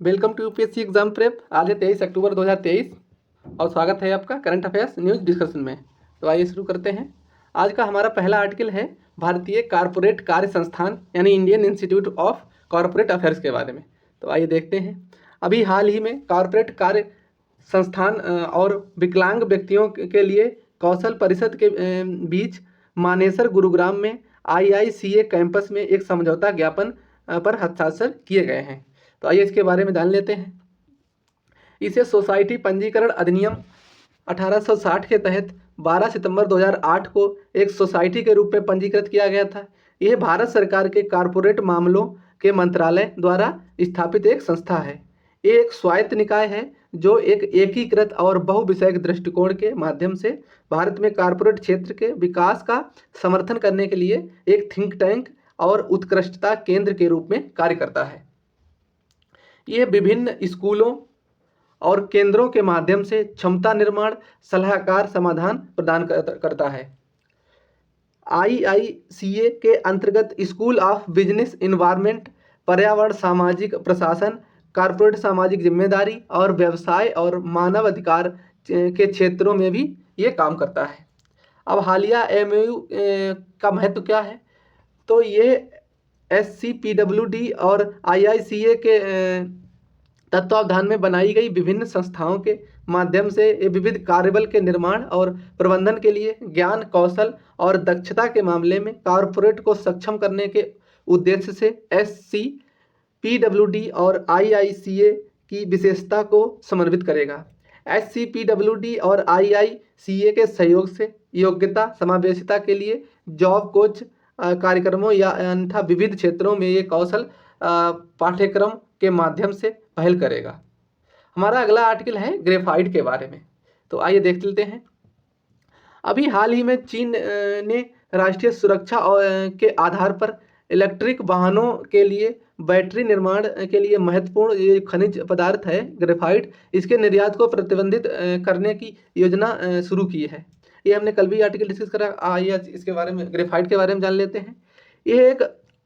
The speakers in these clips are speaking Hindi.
Welcome to UPSC exam prep. आज है 23 अक्टूबर 2023 और स्वागत है आपका करंट अफेयर्स न्यूज डिस्कशन में। तो आइए शुरू करते हैं। आज का हमारा पहला आर्टिकल है भारतीय कारपोरेट कार्य संस्थान यानी Indian institute of corporate affairs के बारे में। तो आइए देखते हैं। अभी हाल ही में कॉरपोरेट कार्य संस्थान और विकलांग व्यक्तियों के लिए कौशल परिषद के बीच मानेसर गुरुग्राम में IICA कैंपस में एक समझौता ज्ञापन पर हस्ताक्षर किए गए हैं। तो आइए इसके बारे में जान लेते हैं। इसे सोसाइटी पंजीकरण अधिनियम 1860 के तहत 12 सितंबर 2008 को एक सोसाइटी के रूप में पंजीकृत किया गया था। यह भारत सरकार के कॉरपोरेट मामलों के मंत्रालय द्वारा स्थापित एक संस्था है। ये एक स्वायत्त निकाय है जो एक एकीकृत और बहुविषयक दृष्टिकोण के माध्यम से भारत में कॉरपोरेट क्षेत्र के विकास का समर्थन करने के लिए एक थिंक टैंक और उत्कृष्टता केंद्र के रूप में कार्य करता है। यह विभिन्न स्कूलों और केंद्रों के माध्यम से क्षमता निर्माण सलाहकार समाधान प्रदान करता है। IICA के अंतर्गत स्कूल ऑफ बिजनेस इन्वायरमेंट, पर्यावरण, सामाजिक प्रशासन, कॉर्पोरेट सामाजिक जिम्मेदारी और व्यवसाय और मानव अधिकार के क्षेत्रों में भी ये काम करता है। अब हालिया MOU का महत्व क्या है? तो ये SCPWD और IICA के तत्वावधान में बनाई गई विभिन्न संस्थाओं के माध्यम से विविध कार्यबल के निर्माण और प्रबंधन के लिए ज्ञान, कौशल और दक्षता के मामले में कॉरपोरेट को सक्षम करने के उद्देश्य से SCPWD और IICA की विशेषता को समन्वित करेगा। SCPWD और IICA के सहयोग से योग्यता समावेशिता के लिए जॉब कोच कार्यक्रमों या अन्यथा विविध क्षेत्रों में ये कौशल पाठ्यक्रम के माध्यम से पहल करेगा। हमारा अगला आर्टिकल है ग्रेफाइट के बारे में। तो आइए देख लेते हैं। अभी हाल ही में चीन ने राष्ट्रीय सुरक्षा के आधार पर इलेक्ट्रिक वाहनों के लिए बैटरी निर्माण के लिए महत्वपूर्ण ये खनिज पदार्थ है ग्रेफाइट, इसके निर्यात को प्रतिबंधित करने की योजना शुरू की है। ये हमने कल भी आर्टिकल डिस्कस करा। आइए इसके बारे में ग्रेफाइट के बारे में जान लेते हैं। यह एक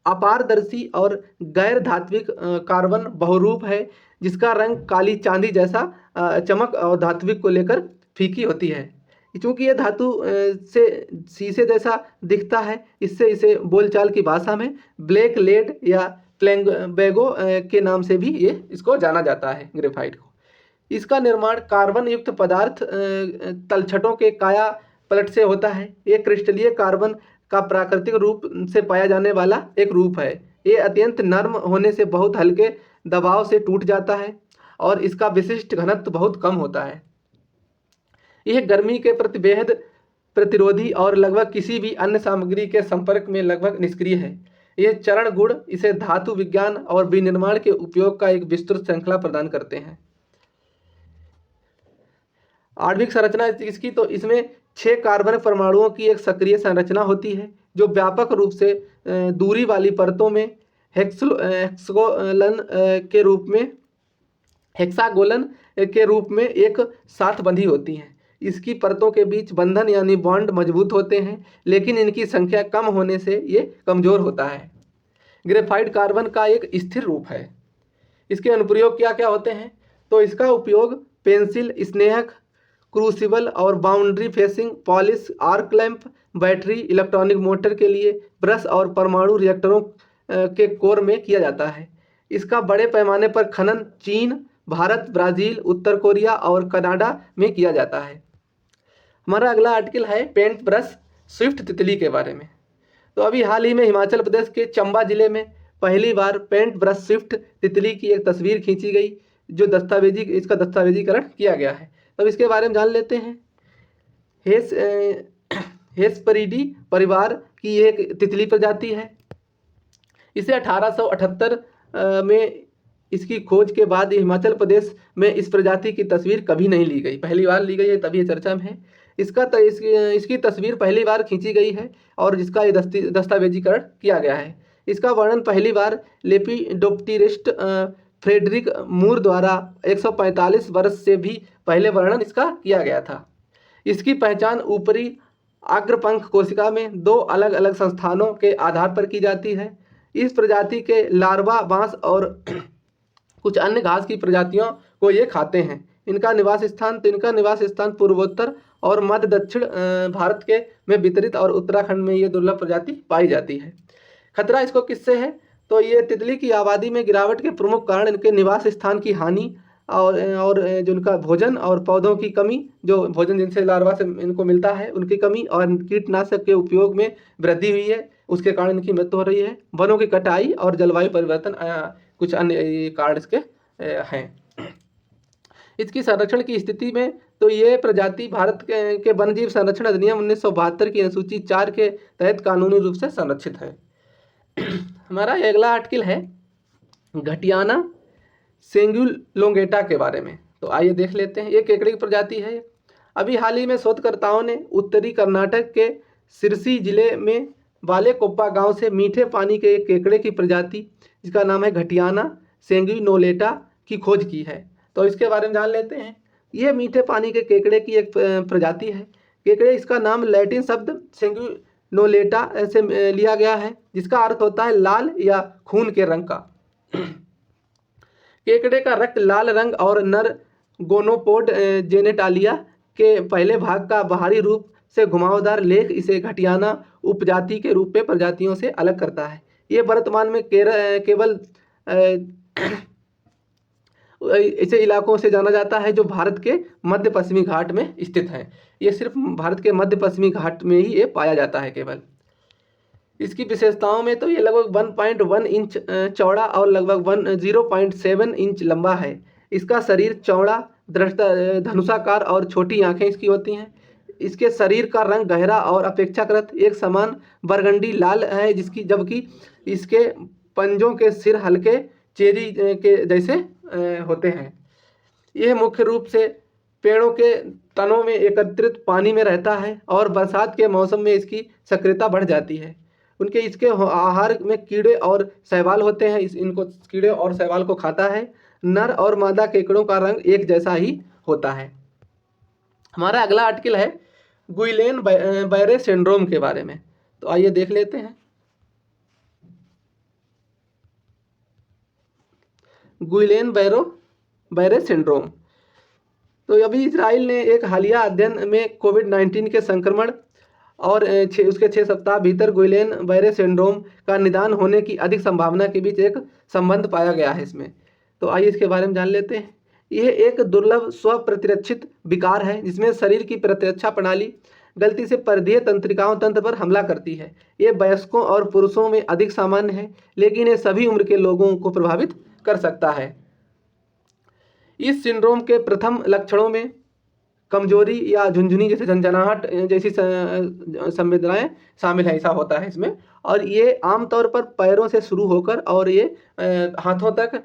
अपारदर्शी और गैर धात्विक कार्बन बहुरूप है जिसका रंग काली चांदी जैसा चमक और धात्विक को लेकर फीकी होती है। चूँकि यह धातु से शीशे जैसा दिखता है, इससे इसे बोलचाल की भाषा में ब्लैक लेड या प्लैंगबैगो के नाम से भी ये इसको जाना जाता है ग्रेफाइट को। इसका निर्माण कार्बन युक्त पदार्थ तलछटों के काया पलट से होता है। ये क्रिस्टलीय कार्बन का प्राकृतिक रूप से पाया जाने वाला एक रूप है। ये अत्यंत नर्म होने से बहुत हल्के दबाव से टूट जाता है और इसका विशिष्ट घनत्व बहुत कम होता है। यह गर्मी के प्रति बेहद प्रतिरोधी और लगभग किसी भी अन्य सामग्री के संपर्क में लगभग निष्क्रिय है। यह चरण गुण इसे धातु विज्ञान और विनिर्माण के उपयोग का एक विस्तृत श्रृंखला प्रदान करते हैं। आणविक संरचना इसकी, तो इसमें 6 कार्बन परमाणुओं की एक सक्रिय संरचना होती है जो व्यापक रूप से दूरी वाली परतों में हेक्सागोलन के रूप में एक साथ बंधी होती हैं। इसकी परतों के बीच बंधन यानी बॉन्ड मजबूत होते हैं, लेकिन इनकी संख्या कम होने से ये कमजोर होता है। ग्रेफाइट कार्बन का एक स्थिर रूप है। इसके अनुप्रयोग क्या क्या होते हैं? तो इसका उपयोग पेंसिल, स्नेहक, क्रूसिबल और boundary facing, polish, arc lamp, battery, electronic motor के लिए ब्रश और परमाणु रिएक्टरों के कोर में किया जाता है। इसका बड़े पैमाने पर खनन चीन, भारत, ब्राज़ील, उत्तर कोरिया और कनाडा में किया जाता है। हमारा अगला आर्टिकल है पेंट ब्रश स्विफ्ट तितली के बारे में। तो अभी हाल ही में हिमाचल प्रदेश के चंबा जिले में पहली बार पेंट ब्रश स्विफ्ट तितली की एक तस्वीर खींची गई जो इसका दस्तावेजीकरण किया गया है। तब इसके बारे में जान लेते हैं। हेस्पेरिडी परिवार की एक तितली प्रजाति है। इसे 1878 में इसकी खोज के बाद हिमाचल प्रदेश में इस प्रजाति की तस्वीर कभी नहीं ली गई, पहली बार ली गई है, तभी ये चर्चा में है। इसकी तस्वीर पहली बार खींची गई है और जिसका ये दस्तावेजीकरण किया गया है। इसका वर्णन पहली बार लेपिडोप्टेरिस्ट फ्रेडरिक मूर द्वारा 145 वर्ष से भी पहले वर्णन इसका किया गया था। इसकी पहचान ऊपरी अग्रपंख कोशिका में 2 अलग अलग संस्थानों के आधार पर की जाती है। इस प्रजाति के लार्वा बांस और कुछ अन्य घास की प्रजातियों को ये खाते हैं। इनका निवास स्थान पूर्वोत्तर और मध्य दक्षिण भारत के में वितरित और उत्तराखंड में ये दुर्लभ प्रजाति पाई जाती है। खतरा इसको किससे है? तो ये तितली की आबादी में गिरावट के प्रमुख कारण इनके निवास स्थान की हानि और जो इनका भोजन और पौधों की कमी, जो भोजन जिनसे लार्वा से इनको मिलता है उनकी कमी, और कीटनाशक के उपयोग में वृद्धि हुई है, उसके कारण इनकी मृत्यु हो रही है। वनों की कटाई और जलवायु परिवर्तन कुछ अन्य कारण इसके हैं। इसकी संरक्षण की स्थिति में तो ये प्रजाति भारत के वन्यजीव संरक्षण अधिनियम 1972 की अनुसूची 4 के तहत कानूनी रूप से संरक्षित है। हमारा अगला आर्टिकल है घटियाना सेंगुलोंगेटा के बारे में। तो आइए देख लेते हैं। ये केकड़े की प्रजाति है। अभी हाल ही में शोधकर्ताओं ने उत्तरी कर्नाटक के सिरसी जिले में बालेकोप्पा गांव से मीठे पानी के एक केकड़े की प्रजाति जिसका नाम है घटियाना सेंगुलोंगेटा की खोज की है। तो इसके बारे में जान लेते हैं। ये मीठे पानी के केकड़े की एक प्रजाति है। केकड़े, इसका नाम लैटिन शब्द सेंगुलोंगेटा से लिया गया है, जिसका अर्थ होता है लाल या खून के रंग का। केकड़े का रक्त लाल रंग और नर गोनोपोड जेनेटालिया के पहले भाग का बाहरी रूप से घुमावदार लेख इसे घटियाना उपजाति के रूप में प्रजातियों से अलग करता है। ये वर्तमान में केवल ऐसे इलाकों से जाना जाता है जो भारत के मध्य पश्चिमी घाट में स्थित हैं। ये सिर्फ भारत के मध्य पश्चिमी घाट में ही ये पाया जाता है केवल। इसकी विशेषताओं में तो ये लगभग 1.1 इंच चौड़ा और लगभग 0.7 इंच लंबा है। इसका शरीर चौड़ा, धनुषाकार और छोटी आंखें इसकी होती हैं। इसके शरीर का रंग गहरा और अपेक्षाकृत एक समान बरगंडी लाल है, जबकि इसके पंजों के सिर हल्के चेरी के जैसे होते हैं। यह मुख्य रूप से पेड़ों के तनों में एकत्रित पानी में रहता है और बरसात के मौसम में इसकी सक्रियता बढ़ जाती है। इसके आहार में कीड़े और शैवाल होते हैं। इनको कीड़े और शैवाल को खाता है। नर और मादा केकड़ों का रंग एक जैसा ही होता है। हमारा अगला आर्टिकल है गुइलेन बैरे सिंड्रोम के बारे में। तो आइए देख लेते हैं। गुइलेन बैरे सिंड्रोम। तो अभी इजराइल ने एक हालिया अध्ययन में कोविड-19 के संक्रमण और उसके 6 सप्ताह भीतर गुइलेन बैरे सिंड्रोम का निदान होने की अधिक संभावना के बीच एक संबंध पाया गया है इसमें। तो आइए इसके बारे में जान लेते हैं। यह एक दुर्लभ स्वप्रतिरक्षित विकार है जिसमें शरीर की प्रतिरक्षा प्रणाली गलती से परिधीय तंत्र पर हमला करती है। ये वयस्कों और पुरुषों में अधिक सामान्य है, लेकिन ये सभी उम्र के लोगों को प्रभावित कर सकता है। इस सिंड्रोम के प्रथम लक्षणों में कमजोरी या झुंझुनी जैसे झंझनाहट जैसी संवेदनाएं शामिल है, ऐसा होता है इसमें। और ये आमतौर पर पैरों से शुरू होकर और ये हाथों तक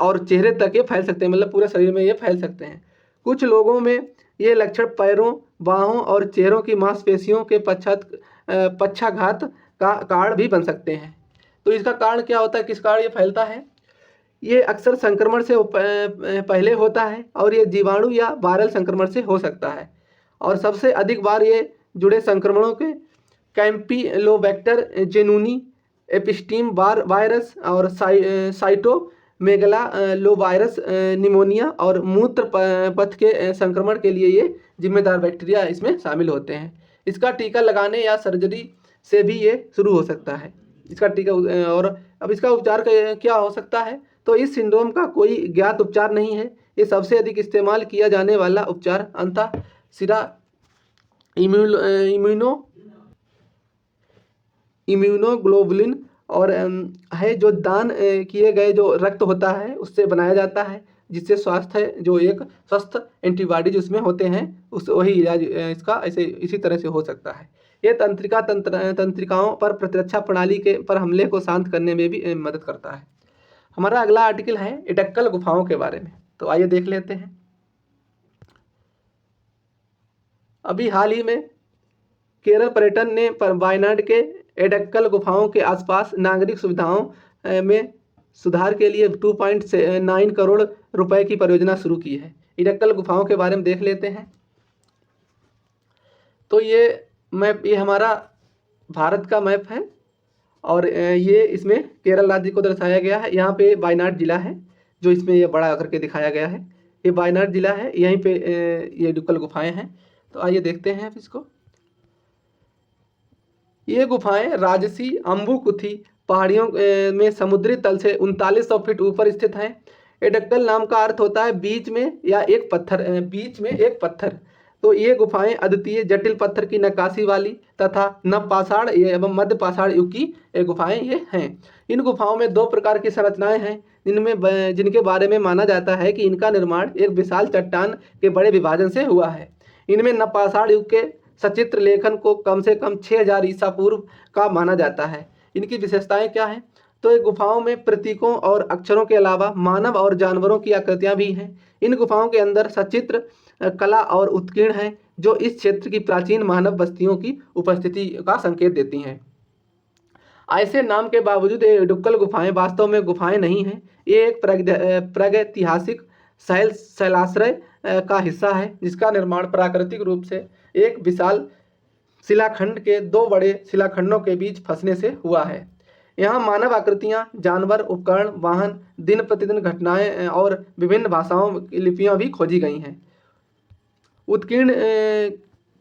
और चेहरे तक ये फैल सकते हैं, मतलब पूरे शरीर में ये फैल सकते हैं। कुछ लोगों में ये लक्षण पैरों, बाहों और चेहरों की मांसपेशियों के पक्षाघात का कारण भी बन सकते हैं। तो इसका कारण क्या होता है, किस कारण ये फैलता है? ये अक्सर संक्रमण से पहले होता है और ये जीवाणु या वायरल संक्रमण से हो सकता है। और सबसे अधिक बार ये जुड़े संक्रमणों के कैम्पिलोबैक्टर जेनुनी, एपिस्टीम वायरस और साइटोमेगालोवायरस निमोनिया और मूत्र पथ के संक्रमण के लिए ये जिम्मेदार बैक्टीरिया इसमें शामिल होते हैं। इसका टीका लगाने या सर्जरी से भी ये शुरू हो सकता है, इसका टीका। और अब इसका उपचार क्या हो सकता है? तो इस सिंड्रोम का कोई ज्ञात उपचार नहीं है। ये सबसे अधिक इस्तेमाल किया जाने वाला उपचार अंतःशिरा इम्यूनोग्लोबुलिन और है, जो दान किए गए जो रक्त होता है उससे बनाया जाता है, जिससे जो एक स्वस्थ एंटीबॉडीज उसमें होते हैं, उस वही इलाज इसका इसी तरह से हो सकता है। ये तंत्रिकाओं पर प्रतिरक्षा प्रणाली के पर हमले को शांत करने में भी मदद करता है। हमारा अगला आर्टिकल है एडक्कल गुफाओं के बारे में। तो आइए देख लेते हैं। अभी हाल ही में केरल पर्यटन ने वायनाड के एडक्कल गुफाओं के आसपास नागरिक सुविधाओं में सुधार के लिए 2.9 करोड़ रुपए की परियोजना शुरू की है। एडक्कल गुफाओं के बारे में देख लेते हैं। तो ये हमारा भारत का मैप है और ये इसमें केरल राज्य को दर्शाया गया है। यहाँ पे वायनाड जिला है जो इसमें ये बड़ा करके दिखाया गया है। ये वायनाड जिला है, यहीं पे ये डुक्कल गुफाएं हैं। तो आइए देखते हैं अब इसको। ये गुफाएं राजसी अम्बुकुथी पहाड़ियों में समुद्री तल से 3900 फीट ऊपर स्थित हैं। एडक्कल नाम का अर्थ होता है बीच में या एक पत्थर, बीच में एक पत्थर। तो ये गुफाएं अद्वितीय जटिल पत्थर की नक्काशी वाली तथा नवपाषाण एवं मध्य पाषाण युग की गुफाएं ये हैं। इन गुफाओं में दो प्रकार की संरचनाएं हैं जिनके बारे में माना जाता है कि इनका निर्माण एक विशाल चट्टान के बड़े विभाजन से हुआ है। इनमें नवपाषाण युग के सचित्र लेखन को कम से कम 6000 ईसा पूर्व का माना जाता है। इनकी विशेषताएं क्या हैं? तो ये गुफाओं में प्रतीकों और अक्षरों के अलावा मानव और जानवरों की आकृतियां भी हैं। इन गुफाओं के अंदर सचित्र कला और उत्कीर्ण है जो इस क्षेत्र की प्राचीन मानव बस्तियों की उपस्थिति का संकेत देती हैं। ऐसे नाम के बावजूद ये डुक्कल गुफाएं वास्तव में गुफाएं नहीं हैं। ये एक प्रागैतिहासिक शैलाश्रय का हिस्सा है जिसका निर्माण प्राकृतिक रूप से एक विशाल शिलाखंड के दो बड़े शिलाखंडों के बीच फंसने से हुआ है। यहाँ मानव आकृतियाँ, जानवर, उपकरण, वाहन, दिन प्रतिदिन घटनाएं और विभिन्न भाषाओं की लिपियाँ भी खोजी गई हैं। उत्कीर्ण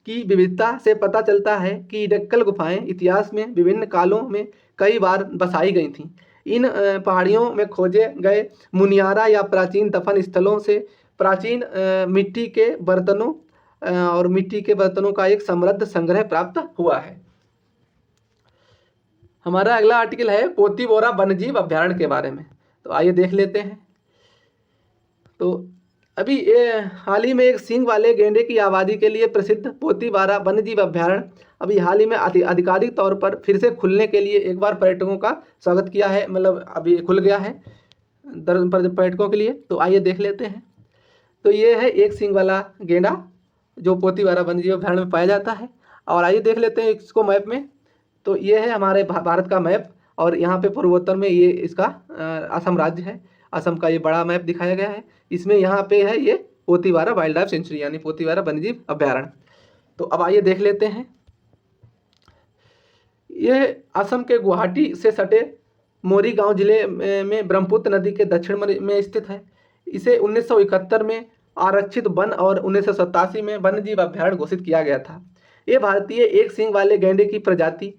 की विविधता से पता चलता है कि डक्कल गुफाएं इतिहास में विभिन्न कालों में कई बार बसाई गई थीं। इन पहाड़ियों में खोजे गए मुनियारा या प्राचीन दफन स्थलों से प्राचीन मिट्टी के बर्तनों और मिट्टी के बर्तनों का एक समृद्ध संग्रह प्राप्त हुआ है। हमारा अगला आर्टिकल है पोतीबोरा वन्यजीव अभ्यारण्य के बारे में। तो आइए देख लेते हैं। तो अभी हाल ही में एक सींग वाले गेंडे की आबादी के लिए प्रसिद्ध पोतीबारा वन्यजीव अभ्यारण्य अभी हाल ही में आधिकारिक तौर पर फिर से खुलने के लिए एक बार पर्यटकों का स्वागत किया है, मतलब अभी खुल गया है पर्यटकों के लिए। तो आइए देख लेते हैं। तो ये है एक सींग वाला गेंडा जो पोतीबारा वन्यजीव अभ्यारण्य में पाया जाता है। और आइए देख लेते हैं इसको मैप में। तो ये है हमारे भारत का मैप और यहाँ पे पूर्वोत्तर में ये इसका असम राज्य है। असम का ये बड़ा मैप दिखाया गया है। इसमें यहाँ पे है ये पोतीबारा वाइल्ड लाइफ सेंचुरी यानी पोतीबारा वन्यजीव अभ्यारण्य। तो अब आइए देख लेते हैं। ये असम के गुवाहाटी से सटे मोरीगांव जिले में ब्रह्मपुत्र नदी के दक्षिण में स्थित है। इसे 1971 में आरक्षित वन और 1987 में वन्यजीव अभ्यारण्य घोषित किया गया था। ये भारतीय एक सींग वाले गेंडे की प्रजाति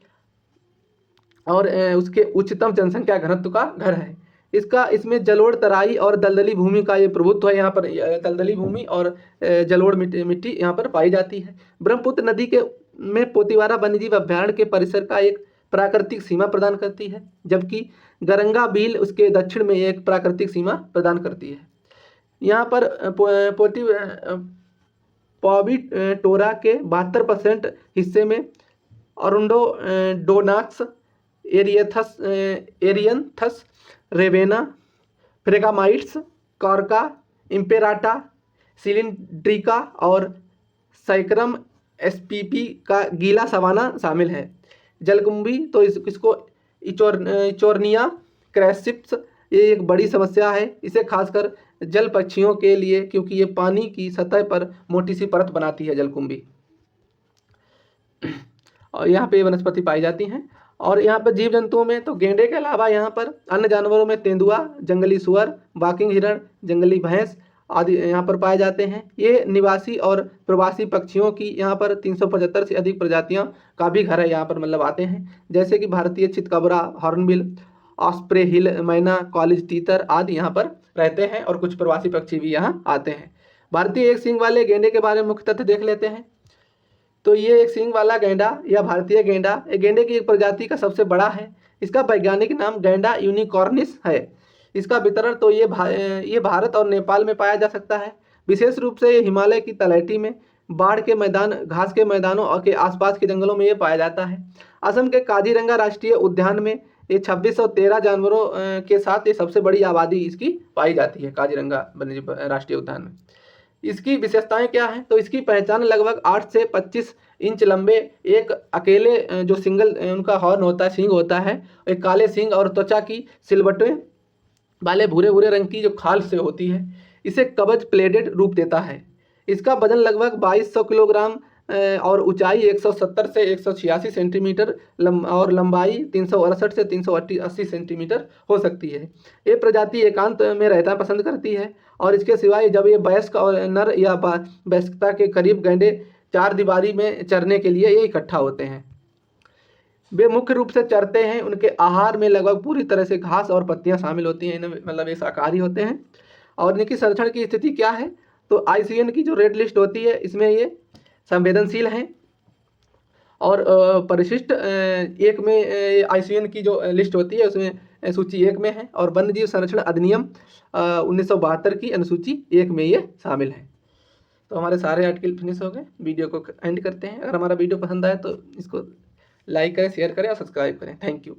और उसके उच्चतम जनसंख्या घनत्व का घर है। इसमें जलोढ़ तराई और दलदली भूमि का ये प्रभुत्व है। यहाँ पर दलदली भूमि और जलोढ़ मिट्टी यहाँ पर पाई जाती है। ब्रह्मपुत्र नदी के में पोतीबारा वन्यजीव अभ्यारण्य के परिसर का एक प्राकृतिक सीमा प्रदान करती है, जबकि गरंगा बील उसके दक्षिण में एक प्राकृतिक सीमा प्रदान करती है। यहाँ पर पॉबिटोरा के 72% हिस्से में अरुंडोडोनाक्स, एरियंथस, रेवेना, फ्रेगामाइट्स, कॉर्का, इम्पेराटा, सिलिंड्रिका और सैक्रम एसपीपी का गीला सवाना शामिल है। जलकुंभी तो इसको इचोर्निया क्रैसिप्स ये एक बड़ी समस्या है। इसे खासकर जल पक्षियों के लिए, क्योंकि ये पानी की सतह पर मोटी सी परत बनाती है जलकुंभी, और यहाँ पे वनस्पति पाई जाती हैं। और यहाँ पर जीव जंतुओं में तो गेंडे के अलावा यहाँ पर अन्य जानवरों में तेंदुआ, जंगली सुअर, बाकिंग हिरण, जंगली भैंस आदि यहाँ पर पाए जाते हैं। ये निवासी और प्रवासी पक्षियों की यहाँ पर 375 से अधिक प्रजातियाँ का भी घर है यहाँ पर, मतलब आते हैं, जैसे कि भारतीय चितकबरा, हॉर्नबिल, ऑस्प्रे हिल मैना, कॉलेज तीतर आदि यहाँ पर रहते हैं और कुछ प्रवासी पक्षी भी यहाँ आते हैं। भारतीय एक सींग वाले गेंडे के बारे में मुख्य तथ्य देख लेते हैं। तो ये एक सींग वाला गेंडा या भारतीय गेंडा गेंडे की एक प्रजाति का सबसे बड़ा है। इसका वैज्ञानिक नाम गैंडा यूनिकॉर्निस है। इसका वितरण तो ये भारत और नेपाल में पाया जा सकता है। विशेष रूप से ये हिमालय की तलहटी में, बाढ़ के मैदान, घास के मैदानों और के आसपास के जंगलों में ये पाया जाता है। असम के काजीरंगा राष्ट्रीय उद्यान में ये 2613 जानवरों के साथ ये सबसे बड़ी आबादी इसकी पाई जाती है काजीरंगा वन्यजीव राष्ट्रीय उद्यान में। इसकी विशेषताएं क्या हैं? तो इसकी पहचान लगभग 8 से 25 इंच लंबे एक अकेले जो सिंगल उनका हॉर्न होता है, सींग होता है, एक काले सींग और त्वचा की सिलवटें वाले भूरे भूरे रंग की जो खाल से होती है, इसे कवच प्लेटेड रूप देता है। इसका वजन लगभग 2200 किलोग्राम और ऊंचाई 170 से 186 सेंटीमीटर और लंबाई 368 से 380 सेंटीमीटर हो सकती है। ये प्रजाति एकांत में रहना पसंद करती है और इसके सिवाय जब ये वयस्क और नर या वयस्कता के करीब गैंडे चार दीवारी में चरने के लिए ये इकट्ठा होते हैं। वे मुख्य रूप से चरते हैं। उनके आहार में लगभग पूरी तरह से घास और पत्तियां शामिल होती हैं। इनमें मतलब ये शाकाहारी होते हैं। और इनकी संरक्षण की स्थिति क्या है, तो IUCN की जो रेड लिस्ट होती है इसमें ये संवेदनशील हैं और परिशिष्ट एक में IUCN की जो लिस्ट होती है उसमें सूची 1 में है और वन्य जीव संरक्षण अधिनियम 1972 की अनुसूची 1 में ये शामिल है। तो हमारे सारे आर्टिकल फिनिश हो गए। वीडियो को एंड करते हैं। अगर हमारा वीडियो पसंद आए तो इसको लाइक करें, शेयर करें और सब्सक्राइब करें। Thank you.